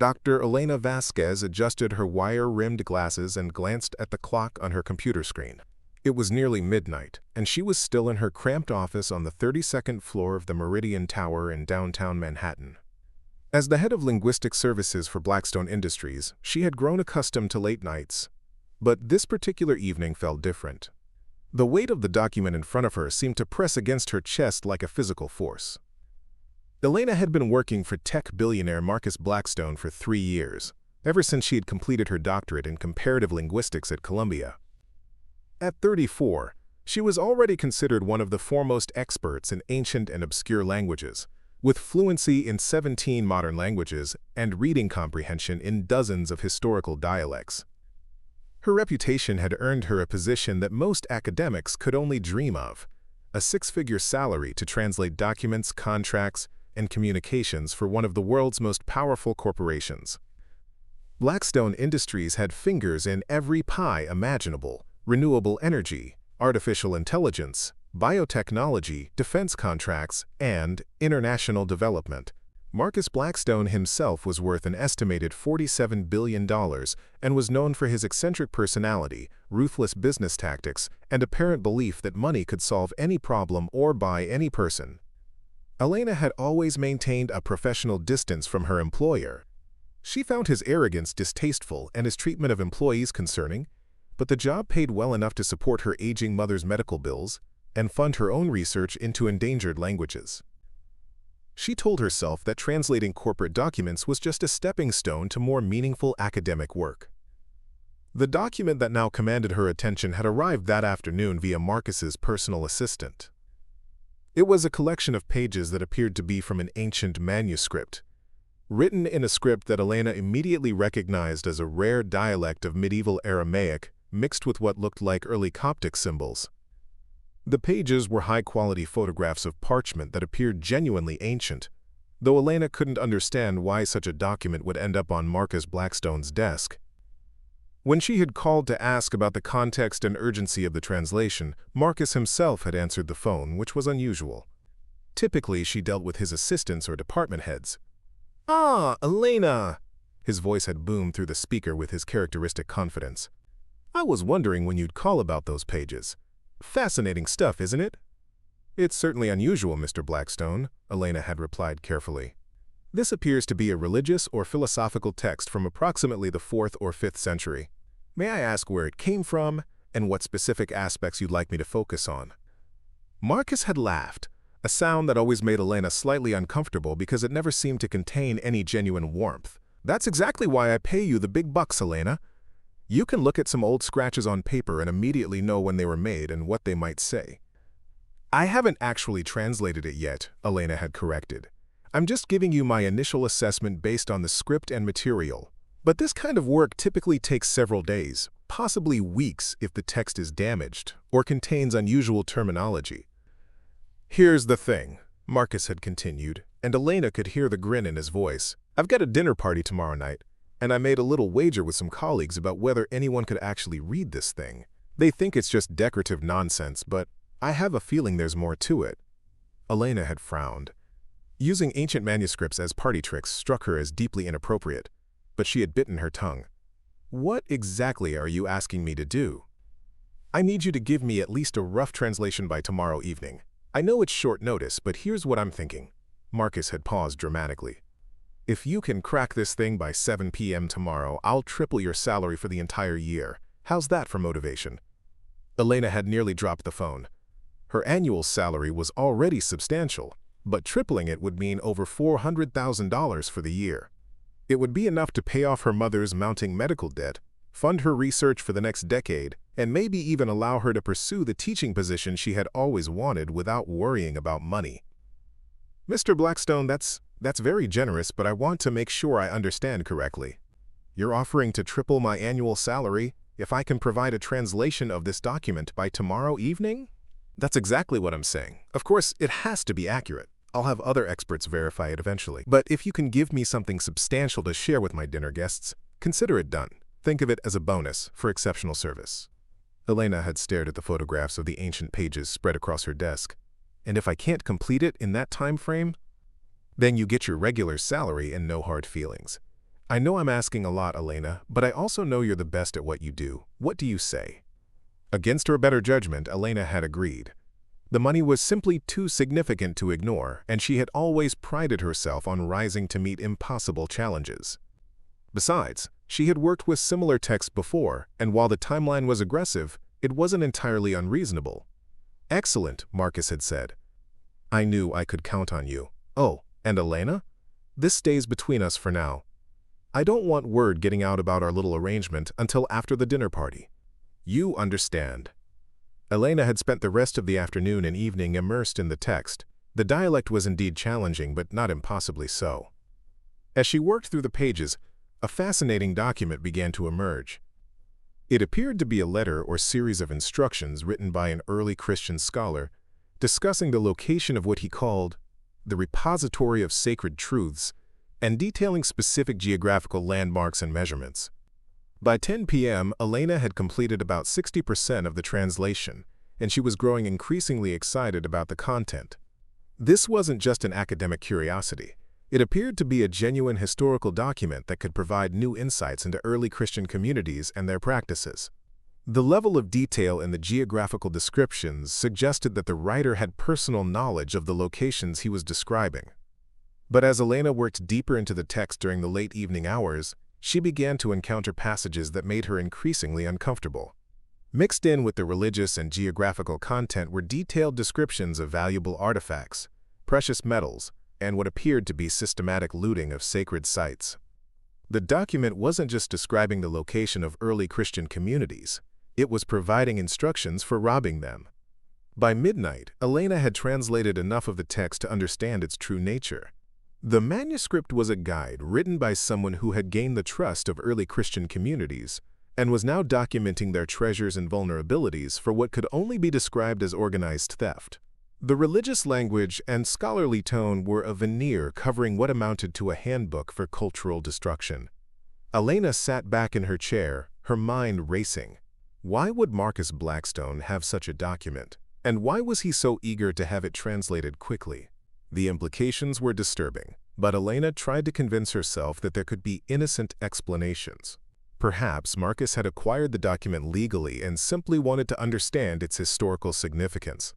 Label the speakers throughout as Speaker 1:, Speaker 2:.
Speaker 1: Dr. Elena Vasquez adjusted her wire-rimmed glasses and glanced at the clock on her computer screen. It was nearly midnight, and she was still in her cramped office on the 32nd floor of the Meridian Tower in downtown Manhattan. As the head of linguistic services for Blackstone Industries, she had grown accustomed to late nights. But this particular evening felt different. The weight of the document in front of her seemed to press against her chest like a physical force. Elena had been working for tech billionaire Marcus Blackstone for 3 years, ever since she had completed her doctorate in comparative linguistics at Columbia. At 34, she was already considered one of the foremost experts in ancient and obscure languages, with fluency in 17 modern languages and reading comprehension in dozens of historical dialects. Her reputation had earned her a position that most academics could only dream of, a 6-figure salary to translate documents, contracts, and communications for one of the world's most powerful corporations. Blackstone Industries had fingers in every pie imaginable: renewable energy, artificial intelligence, biotechnology, defense contracts, and international development. Marcus Blackstone himself was worth an estimated $47 billion and was known for his eccentric personality, ruthless business tactics, and apparent belief that money could solve any problem or buy any person. Elena had always maintained a professional distance from her employer. She found his arrogance distasteful and his treatment of employees concerning, but the job paid well enough to support her aging mother's medical bills and fund her own research into endangered languages. She told herself that translating corporate documents was just a stepping stone to more meaningful academic work. The document that now commanded her attention had arrived that afternoon via Marcus's personal assistant. It was a collection of pages that appeared to be from an ancient manuscript, written in a script that Elena immediately recognized as a rare dialect of medieval Aramaic mixed with what looked like early Coptic symbols. The pages were high-quality photographs of parchment that appeared genuinely ancient, though Elena couldn't understand why such a document would end up on Marcus Blackstone's desk. When she had called to ask about the context and urgency of the translation, Marcus himself had answered the phone, which was unusual. Typically, she dealt with his assistants or department heads. "Ah, Elena!" His voice had boomed through the speaker with his characteristic confidence. "I was wondering when you'd call about those pages. Fascinating stuff, isn't it?" "It's certainly unusual, Mr. Blackstone," Elena had replied carefully. "This appears to be a religious or philosophical text from approximately the 4th or 5th century. May I ask where it came from and what specific aspects you'd like me to focus on?" Marcus had laughed, a sound that always made Elena slightly uncomfortable because it never seemed to contain any genuine warmth. "That's exactly why I pay you the big bucks, Elena. You can look at some old scratches on paper and immediately know when they were made and what they might say." "I haven't actually translated it yet," Elena had corrected. "I'm just giving you my initial assessment based on the script and material. But this kind of work typically takes several days, possibly weeks if the text is damaged or contains unusual terminology." "Here's the thing," Marcus had continued, and Elena could hear the grin in his voice. "I've got a dinner party tomorrow night, and I made a little wager with some colleagues about whether anyone could actually read this thing. They think it's just decorative nonsense, but I have a feeling there's more to it." Elena had frowned. Using ancient manuscripts as party tricks struck her as deeply inappropriate, but she had bitten her tongue. "What exactly are you asking me to do?" "I need you to give me at least a rough translation by tomorrow evening. I know it's short notice, but here's what I'm thinking." Marcus had paused dramatically. "If you can crack this thing by 7 p.m. tomorrow, I'll triple your salary for the entire year. How's that for motivation?" Elena had nearly dropped the phone. Her annual salary was already substantial, but tripling it would mean over $400,000 for the year. It would be enough to pay off her mother's mounting medical debt, fund her research for the next decade, and maybe even allow her to pursue the teaching position she had always wanted without worrying about money. "Mr. Blackstone, that's very generous, but I want to make sure I understand correctly. You're offering to triple my annual salary if I can provide a translation of this document by tomorrow evening?" "That's exactly what I'm saying. Of course, it has to be accurate. I'll have other experts verify it eventually. But if you can give me something substantial to share with my dinner guests, consider it done. Think of it as a bonus for exceptional service." Elena had stared at the photographs of the ancient pages spread across her desk. "And if I can't complete it in that time frame, then you get your regular salary and no hard feelings. I know I'm asking a lot, Elena, but I also know you're the best at what you do. What do you say? Against her better judgment, Elena had agreed. The money was simply too significant to ignore, and she had always prided herself on rising to meet impossible challenges. Besides, she had worked with similar texts before, and while the timeline was aggressive, it wasn't entirely unreasonable. "Excellent," Marcus had said. "I knew I could count on you. Oh, and Elena? This stays between us for now. I don't want word getting out about our little arrangement until after the dinner party. You understand." Elena had spent the rest of the afternoon and evening immersed in the text. The dialect was indeed challenging, but not impossibly so. As she worked through the pages, a fascinating document began to emerge. It appeared to be a letter or series of instructions written by an early Christian scholar, discussing the location of what he called the repository of sacred truths, and detailing specific geographical landmarks and measurements. By 10 p.m., Elena had completed about 60% of the translation, and she was growing increasingly excited about the content. This wasn't just an academic curiosity. It appeared to be a genuine historical document that could provide new insights into early Christian communities and their practices. The level of detail in the geographical descriptions suggested that the writer had personal knowledge of the locations he was describing. But as Elena worked deeper into the text during the late evening hours, she began to encounter passages that made her increasingly uncomfortable. Mixed in with the religious and geographical content were detailed descriptions of valuable artifacts, precious metals, and what appeared to be systematic looting of sacred sites. The document wasn't just describing the location of early Christian communities, it was providing instructions for robbing them. By midnight, Elena had translated enough of the text to understand its true nature. The manuscript was a guide written by someone who had gained the trust of early Christian communities and was now documenting their treasures and vulnerabilities for what could only be described as organized theft. The religious language and scholarly tone were a veneer covering what amounted to a handbook for cultural destruction. Elena sat back in her chair, her mind racing. Why would Marcus Blackstone have such a document? And why was he so eager to have it translated quickly? The implications were disturbing, but Elena tried to convince herself that there could be innocent explanations. Perhaps Marcus had acquired the document legally and simply wanted to understand its historical significance.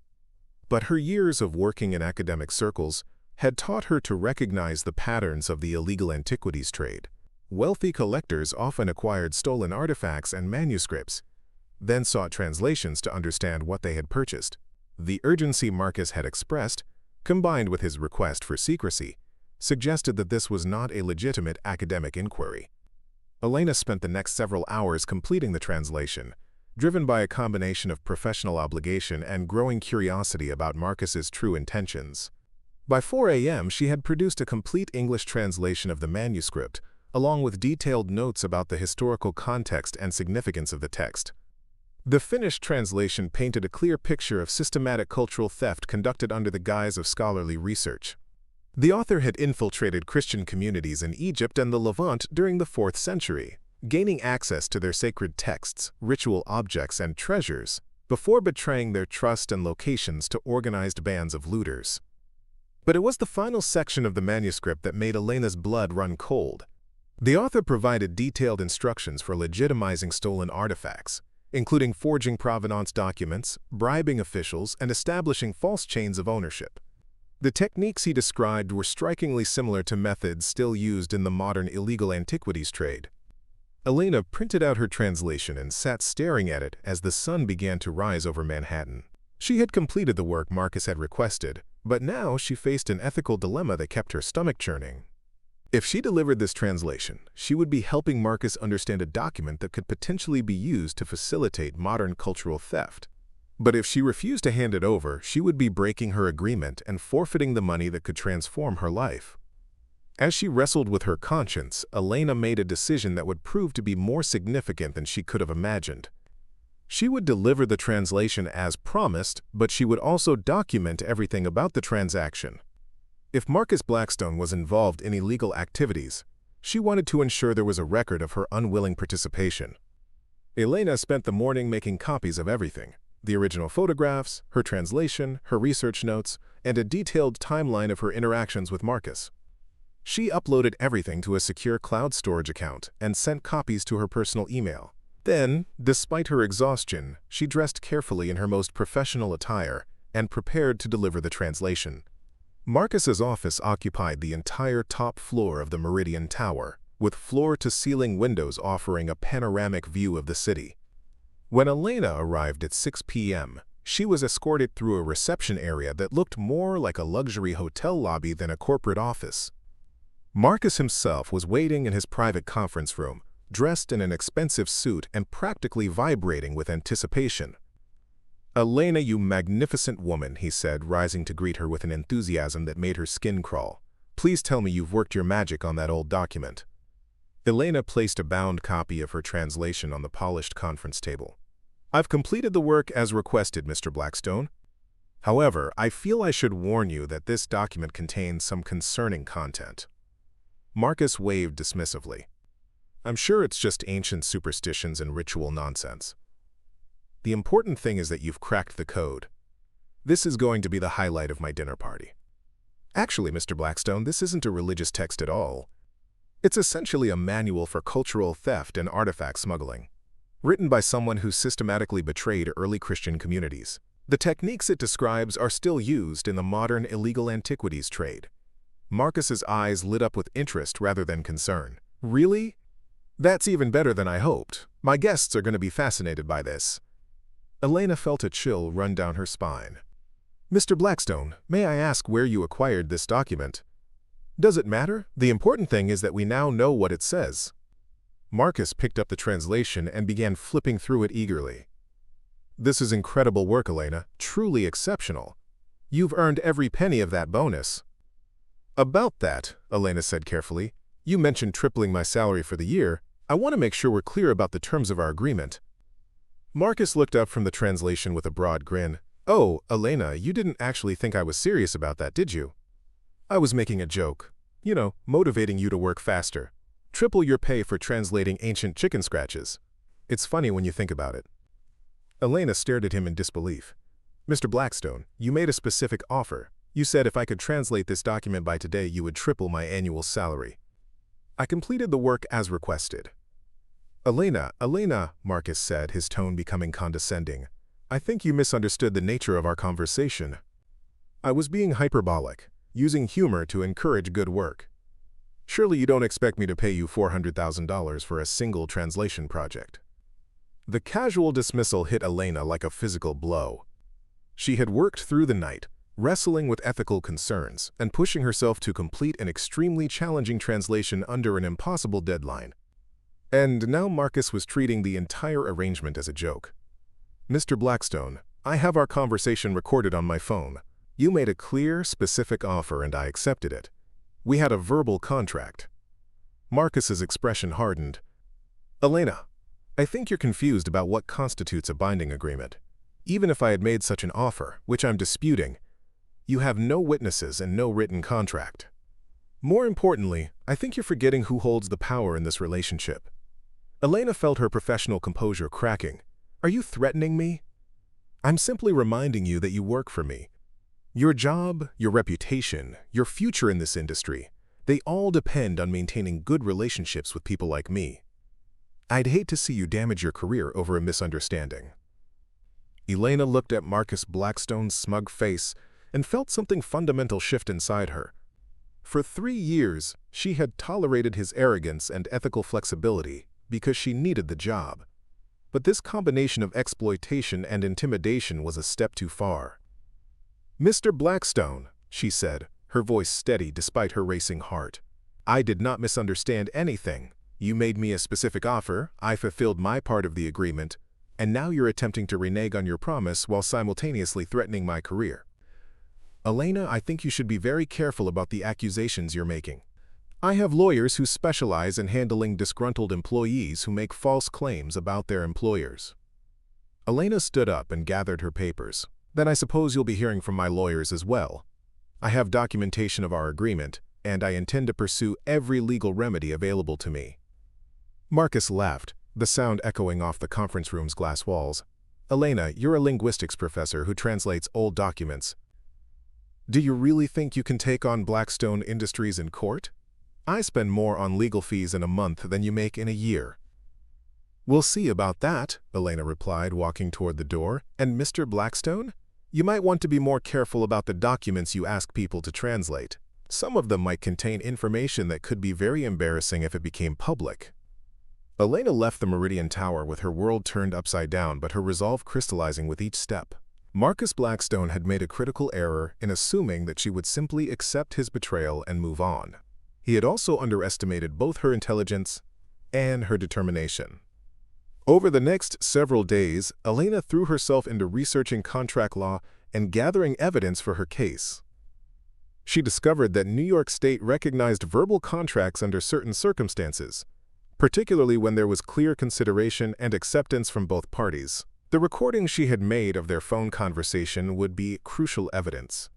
Speaker 1: But her years of working in academic circles had taught her to recognize the patterns of the illegal antiquities trade. Wealthy collectors often acquired stolen artifacts and manuscripts, then sought translations to understand what they had purchased. The urgency Marcus had expressed, combined with his request for secrecy, suggested that this was not a legitimate academic inquiry. Elena spent the next several hours completing the translation, driven by a combination of professional obligation and growing curiosity about Marcus's true intentions. By 4 a.m., she had produced a complete English translation of the manuscript, along with detailed notes about the historical context and significance of the text. The finished translation painted a clear picture of systematic cultural theft conducted under the guise of scholarly research. The author had infiltrated Christian communities in Egypt and the Levant during the 4th century, gaining access to their sacred texts, ritual objects, and treasures, before betraying their trust and locations to organized bands of looters. But it was the final section of the manuscript that made Elena's blood run cold. The author provided detailed instructions for legitimizing stolen artifacts, including forging provenance documents, bribing officials, and establishing false chains of ownership. The techniques he described were strikingly similar to methods still used in the modern illegal antiquities trade. Elena printed out her translation and sat staring at it as the sun began to rise over Manhattan. She had completed the work Marcus had requested, but now she faced an ethical dilemma that kept her stomach churning. If she delivered this translation, she would be helping Marcus understand a document that could potentially be used to facilitate modern cultural theft. But if she refused to hand it over, she would be breaking her agreement and forfeiting the money that could transform her life. As she wrestled with her conscience, Elena made a decision that would prove to be more significant than she could have imagined. She would deliver the translation as promised, but she would also document everything about the transaction. If Marcus Blackstone was involved in illegal activities, she wanted to ensure there was a record of her unwilling participation. Elena spent the morning making copies of everything: the original photographs, her translation, her research notes, and a detailed timeline of her interactions with Marcus. She uploaded everything to a secure cloud storage account and sent copies to her personal email. Then, despite her exhaustion, she dressed carefully in her most professional attire and prepared to deliver the translation. Marcus's office occupied the entire top floor of the Meridian Tower, with floor-to-ceiling windows offering a panoramic view of the city. When Elena arrived at 6 p.m., she was escorted through a reception area that looked more like a luxury hotel lobby than a corporate office. Marcus himself was waiting in his private conference room, dressed in an expensive suit and practically vibrating with anticipation. "Elena, you magnificent woman," he said, rising to greet her with an enthusiasm that made her skin crawl. "Please tell me you've worked your magic on that old document." Elena placed a bound copy of her translation on the polished conference table. "I've completed the work as requested, Mr. Blackstone. However, I feel I should warn you that this document contains some concerning content." Marcus waved dismissively. "I'm sure it's just ancient superstitions and ritual nonsense. The important thing is that you've cracked the code. This is going to be the highlight of my dinner party." "Actually, Mr. Blackstone, this isn't a religious text at all. It's essentially a manual for cultural theft and artifact smuggling, written by someone who systematically betrayed early Christian communities. The techniques it describes are still used in the modern illegal antiquities trade." Marcus's eyes lit up with interest rather than concern. "Really? That's even better than I hoped. My guests are going to be fascinated by this." Elena felt a chill run down her spine. "Mr. Blackstone, may I ask where you acquired this document?" "Does it matter? The important thing is that we now know what it says." Marcus picked up the translation and began flipping through it eagerly. "This is incredible work, Elena. Truly exceptional. You've earned every penny of that bonus." "About that," Elena said carefully, "you mentioned tripling my salary for the year. I want to make sure we're clear about the terms of our agreement." Marcus looked up from the translation with a broad grin. "Oh, Elena, you didn't actually think I was serious about that, did you? I was making a joke. You know, motivating you to work faster. Triple your pay for translating ancient chicken scratches. It's funny when you think about it." Elena stared at him in disbelief. "Mr. Blackstone, you made a specific offer. You said if I could translate this document by today, you would triple my annual salary." "I completed the work as requested." Elena, Marcus said, his tone becoming condescending. "I think you misunderstood the nature of our conversation. I was being hyperbolic, using humor to encourage good work. Surely you don't expect me to pay you $400,000 for a single translation project." The casual dismissal hit Elena like a physical blow. She had worked through the night, wrestling with ethical concerns and pushing herself to complete an extremely challenging translation under an impossible deadline. And now Marcus was treating the entire arrangement as a joke. "Mr. Blackstone, I have our conversation recorded on my phone. You made a clear, specific offer and I accepted it. We had a verbal contract." Marcus's expression hardened. "Elena, I think you're confused about what constitutes a binding agreement. Even if I had made such an offer, which I'm disputing, you have no witnesses and no written contract. More importantly, I think you're forgetting who holds the power in this relationship." Elena felt her professional composure cracking. "Are you threatening me?" "I'm simply reminding you that you work for me. Your job, your reputation, your future in this industry, they all depend on maintaining good relationships with people like me. I'd hate to see you damage your career over a misunderstanding." Elena looked at Marcus Blackstone's smug face and felt something fundamental shift inside her. For 3 years, she had tolerated his arrogance and ethical flexibility because she needed the job. But this combination of exploitation and intimidation was a step too far. "Mr. Blackstone," she said, her voice steady despite her racing heart, "I did not misunderstand anything. You made me a specific offer, I fulfilled my part of the agreement, and now you're attempting to renege on your promise while simultaneously threatening my career. Elena, I think you should be very careful about the accusations you're making. I have lawyers who specialize in handling disgruntled employees who make false claims about their employers." Elena stood up and gathered her papers. "Then I suppose you'll be hearing from my lawyers as well. I have documentation of our agreement, and I intend to pursue every legal remedy available to me." Marcus laughed, the sound echoing off the conference room's glass walls. "Elena, you're a linguistics professor who translates old documents. Do you really think you can take on Blackstone Industries in court? I spend more on legal fees in a month than you make in a year." "We'll see about that," Elena replied, walking toward the door. "And Mr. Blackstone? You might want to be more careful about the documents you ask people to translate. Some of them might contain information that could be very embarrassing if it became public." Elena left the Meridian Tower with her world turned upside down, but her resolve crystallizing with each step. Marcus Blackstone had made a critical error in assuming that she would simply accept his betrayal and move on. He had also underestimated both her intelligence and her determination. Over the next several days, Elena threw herself into researching contract law and gathering evidence for her case. She discovered that New York State recognized verbal contracts under certain circumstances, particularly when there was clear consideration and acceptance from both parties. The recording she had made of their phone conversation would be crucial evidence.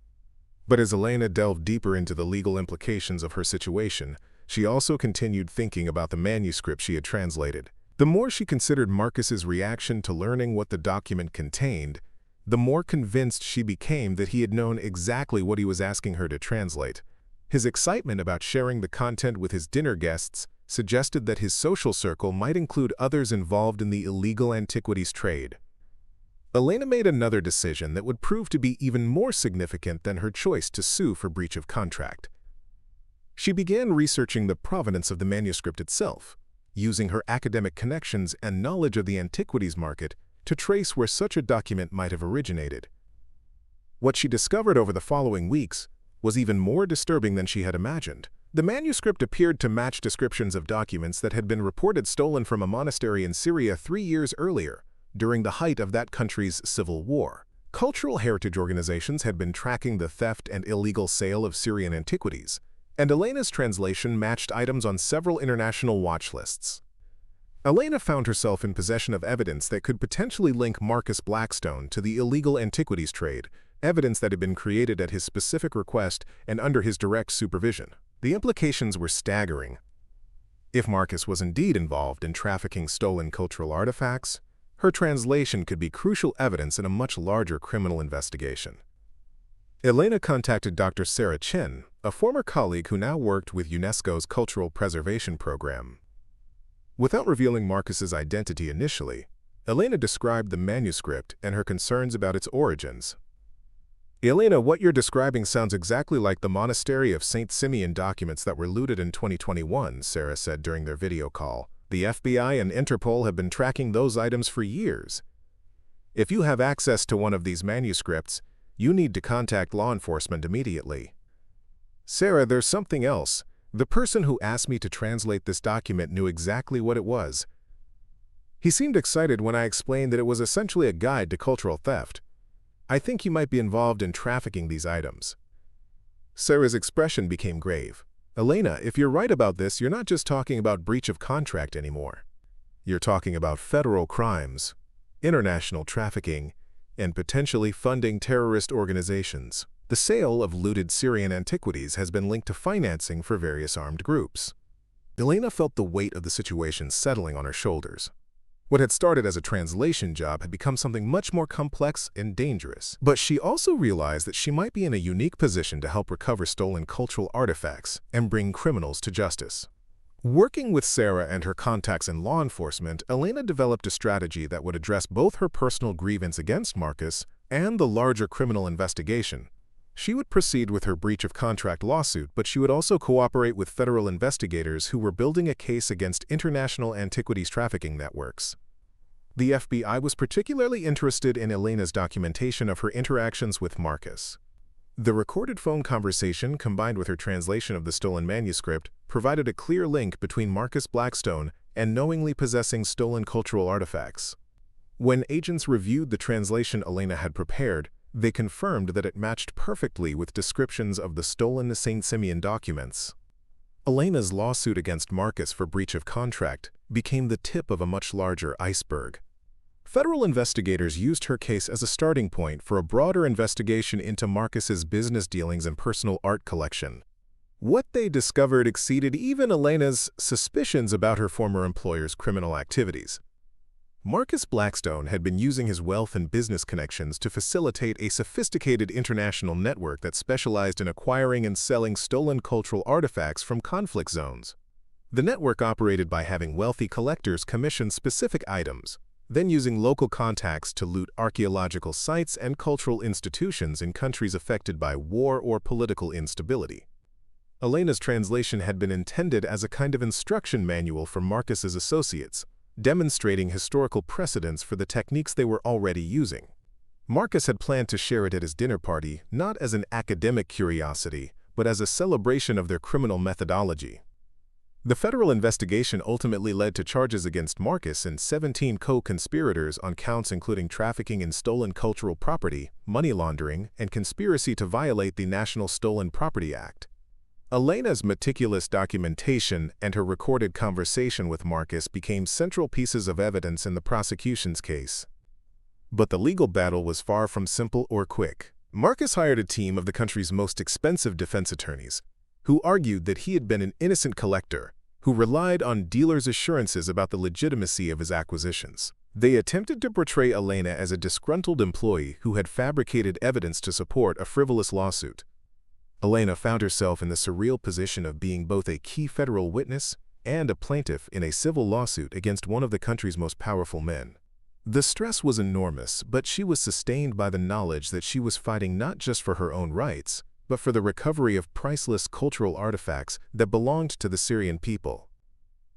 Speaker 1: But as Elena delved deeper into the legal implications of her situation, she also continued thinking about the manuscript she had translated. The more she considered Marcus's reaction to learning what the document contained, the more convinced she became that he had known exactly what he was asking her to translate. His excitement about sharing the content with his dinner guests suggested that his social circle might include others involved in the illegal antiquities trade. Elena made another decision that would prove to be even more significant than her choice to sue for breach of contract. She began researching the provenance of the manuscript itself, using her academic connections and knowledge of the antiquities market to trace where such a document might have originated. What she discovered over the following weeks was even more disturbing than she had imagined. The manuscript appeared to match descriptions of documents that had been reported stolen from a monastery in Syria 3 years earlier, during the height of that country's civil war. Cultural heritage organizations had been tracking the theft and illegal sale of Syrian antiquities, and Elena's translation matched items on several international watch lists. Elena found herself in possession of evidence that could potentially link Marcus Blackstone to the illegal antiquities trade, evidence that had been created at his specific request and under his direct supervision. The implications were staggering. If Marcus was indeed involved in trafficking stolen cultural artifacts, her translation could be crucial evidence in a much larger criminal investigation. Elena contacted Dr. Sarah Chen, a former colleague who now worked with UNESCO's Cultural Preservation Program. Without revealing Marcus's identity initially, Elena described the manuscript and her concerns about its origins. "Elena, what you're describing sounds exactly like the monastery of St. Simeon documents that were looted in 2021, Sarah said during their video call. "The FBI and Interpol have been tracking those items for years. If you have access to one of these manuscripts, you need to contact law enforcement immediately." "Sarah, there's something else. The person who asked me to translate this document knew exactly what it was. He seemed excited when I explained that it was essentially a guide to cultural theft. I think he might be involved in trafficking these items." Sarah's expression became grave. "Elena, if you're right about this, you're not just talking about breach of contract anymore. You're talking about federal crimes, international trafficking, and potentially funding terrorist organizations. The sale of looted Syrian antiquities has been linked to financing for various armed groups." Elena felt the weight of the situation settling on her shoulders. What had started as a translation job had become something much more complex and dangerous. But she also realized that she might be in a unique position to help recover stolen cultural artifacts and bring criminals to justice. Working with Sarah and her contacts in law enforcement, Elena developed a strategy that would address both her personal grievance against Marcus and the larger criminal investigation. She would proceed with her breach of contract lawsuit, but she would also cooperate with federal investigators who were building a case against international antiquities trafficking networks. The FBI was particularly interested in Elena's documentation of her interactions with Marcus. The recorded phone conversation, combined with her translation of the stolen manuscript, provided a clear link between Marcus Blackstone and knowingly possessing stolen cultural artifacts. When agents reviewed the translation Elena had prepared, they confirmed that it matched perfectly with descriptions of the stolen St. Simeon documents. Elena's lawsuit against Marcus for breach of contract became the tip of a much larger iceberg. Federal investigators used her case as a starting point for a broader investigation into Marcus's business dealings and personal art collection. What they discovered exceeded even Elena's suspicions about her former employer's criminal activities. Marcus Blackstone had been using his wealth and business connections to facilitate a sophisticated international network that specialized in acquiring and selling stolen cultural artifacts from conflict zones. The network operated by having wealthy collectors commission specific items, then using local contacts to loot archaeological sites and cultural institutions in countries affected by war or political instability. Elena's translation had been intended as a kind of instruction manual for Marcus's associates, demonstrating historical precedents for the techniques they were already using. Marcus had planned to share it at his dinner party, not as an academic curiosity, but as a celebration of their criminal methodology. The federal investigation ultimately led to charges against Marcus and 17 co-conspirators on counts including trafficking in stolen cultural property, money laundering, and conspiracy to violate the National Stolen Property Act. Elena's meticulous documentation and her recorded conversation with Marcus became central pieces of evidence in the prosecution's case. But the legal battle was far from simple or quick. Marcus hired a team of the country's most expensive defense attorneys, who argued that he had been an innocent collector, who relied on dealers' assurances about the legitimacy of his acquisitions. They attempted to portray Elena as a disgruntled employee who had fabricated evidence to support a frivolous lawsuit. Elena found herself in the surreal position of being both a key federal witness and a plaintiff in a civil lawsuit against one of the country's most powerful men. The stress was enormous, but she was sustained by the knowledge that she was fighting not just for her own rights, but for the recovery of priceless cultural artifacts that belonged to the Syrian people.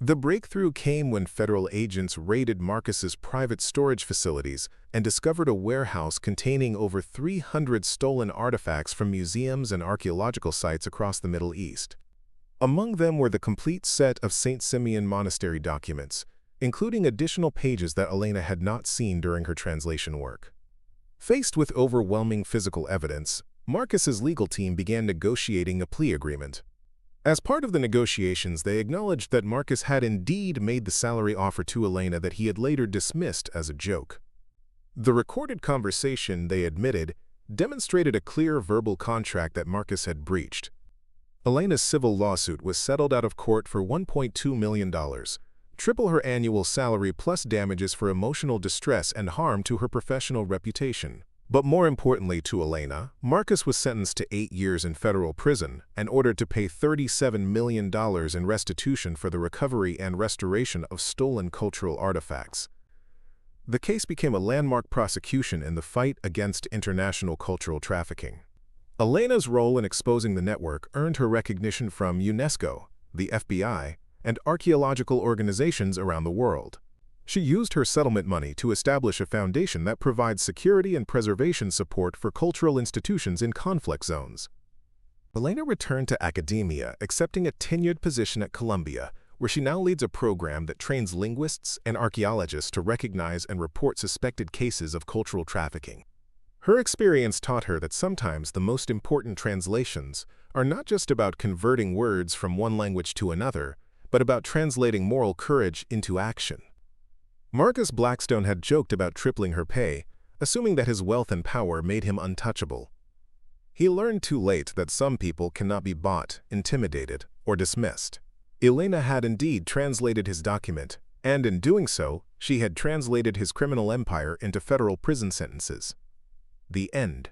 Speaker 1: The breakthrough came when federal agents raided Marcus's private storage facilities and discovered a warehouse containing over 300 stolen artifacts from museums and archaeological sites across the Middle East. Among them were the complete set of St. Simeon Monastery documents, including additional pages that Elena had not seen during her translation work. Faced with overwhelming physical evidence, Marcus's legal team began negotiating a plea agreement. As part of the negotiations, they acknowledged that Marcus had indeed made the salary offer to Elena that he had later dismissed as a joke. The recorded conversation, they admitted, demonstrated a clear verbal contract that Marcus had breached. Elena's civil lawsuit was settled out of court for $1.2 million, triple her annual salary plus damages for emotional distress and harm to her professional reputation. But more importantly to Elena, Marcus was sentenced to 8 years in federal prison and ordered to pay $37 million in restitution for the recovery and restoration of stolen cultural artifacts. The case became a landmark prosecution in the fight against international cultural trafficking. Elena's role in exposing the network earned her recognition from UNESCO, the FBI, and archaeological organizations around the world. She used her settlement money to establish a foundation that provides security and preservation support for cultural institutions in conflict zones. Elena returned to academia, accepting a tenured position at Columbia, where she now leads a program that trains linguists and archaeologists to recognize and report suspected cases of cultural trafficking. Her experience taught her that sometimes the most important translations are not just about converting words from one language to another, but about translating moral courage into action. Marcus Blackstone had joked about tripling her pay, assuming that his wealth and power made him untouchable. He learned too late that some people cannot be bought, intimidated, or dismissed. Elena had indeed translated his document, and in doing so, she had translated his criminal empire into federal prison sentences. The end.